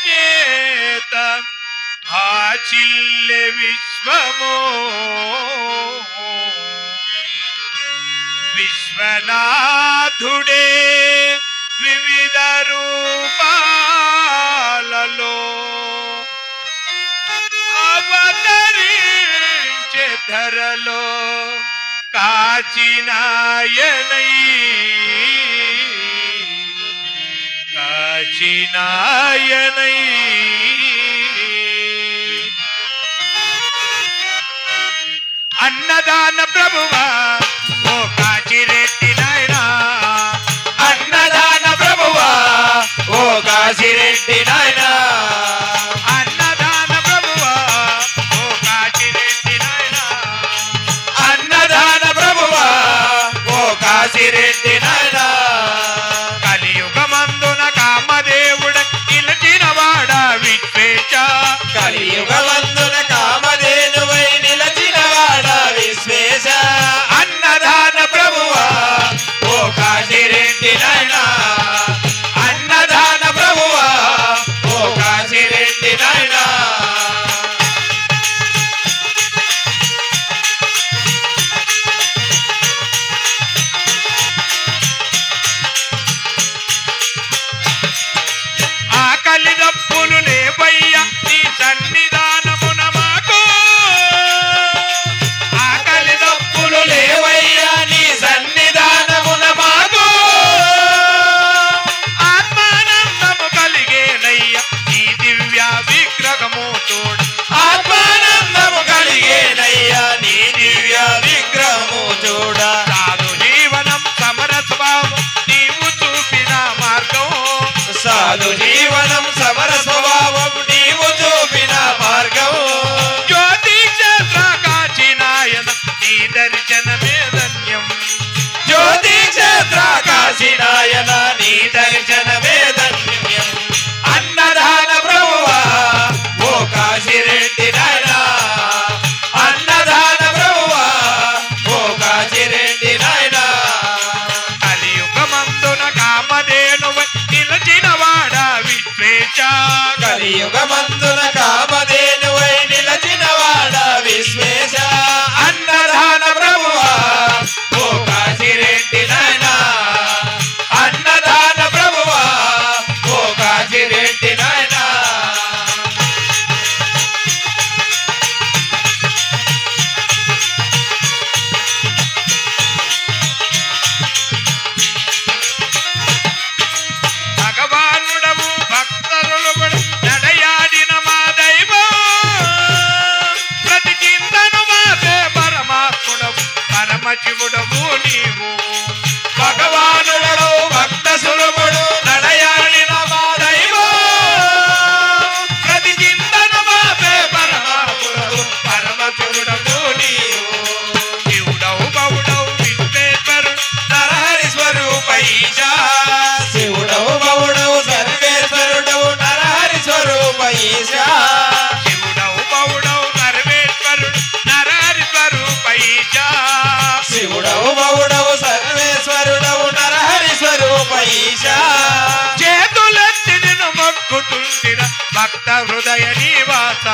చేత ఆచిల్లె విశ్వమో విశ్వనాథుడే వివిధ రూపాలలో అవతరించే ధరలో కాచినాయనై కాచినాయనై అన్నదాన ప్రభువా ఓ కాశిరెడ్డి నాయనా అన్నదాన ప్రభువా ఓ కాశిరెడ్డి నాయనా అన్నదాన ప్రభువా ఓ కాశిరెడ్డి నాయనా అన్నదాన ప్రభువా ఓ కాశిరెడ్డి నాయనా కలియుగమందున కామదేవుడ నిలిచిన వాడ విశ్వేశ కలియుగమందున కామధేనువై నిలచిన వాడ విశ్వేశ అన్నదాన ప్రభువా ఓ కాశిరెడ్డి నాయనా అన్నదాన ప్రభువా ఓ కాశిరెడ్డి నాయనా ఆకలి దప్పులు లేవయ్యా నీ సన్నిధానమున మాకు ఆకలి దప్పులు లేవయ్యా నీ సన్నిధానమున మాకు ఆత్మానందము కలిగేనయ్యా నీ దివ్య విగ్రహము చూడ ఆత్మానందము కలిగేనయ్యా నీ దివ్య విగ్రహము చూడ సాధు జీవనం సమర స్వభావం నీవు చూపిన మార్గం సాధు జీవనం సమర స్వభావం నీవు చూపిన మార్గం జ్యోతి క్షేత్ర కాశీనాయన నీ దర్శనమే ధన్యం జ్యోతి క్షేత్ర కాశీనాయన నీ దర్శనమే ధన్యం అన్నదాన ప్రభువా ఓ కాశిరెడ్డి నాయనా అన్నదాన ప్రభువా ఓ కాశిరెడ్డి నాయనా కలియుగమందున కామధేనువ నిలిచిన వాడ విశ్వేశ కలియుగమందున కామధేనువై నిలచిన వాడ విశ్వేశ అన్నదాన ప్రభువా ఓ కాశిరెడ్డి నాయనా అన్నదాన ప్రభువా ఓ కాశిరెడ్డి నాయనా భగవానుడవు భక్తరులు నడయాడిన మా దైవం ప్రతి చింతను మాతే పరమాత్ముడవు పరమశివుడవు నీవు భగవానుడవు భక్త సులభుడు నడయాడిన మా దైవం ప్రతి చింతన మాపే పరమాత్ముడు పరమశివుడవు నీవు శివుడవు బవుడవు విశ్వేశ్వరుడు నరహరి స్వరూప ఈశా శివుడవు బవుడవు సర్వేశ్వరుడవు నరహరి స్వరూప ఈశా శివుడవు బవుడవు సర్వేశ్వరుడు నరహరి స్వరూప ఈశా శివుడవు బవుడవు సర్వేశ్వరుడవు నరహరి స్వరూప ఈశా చేతులెత్తి నిన్ను మొక్కుతుంటిన భక్త హృదయ నివాస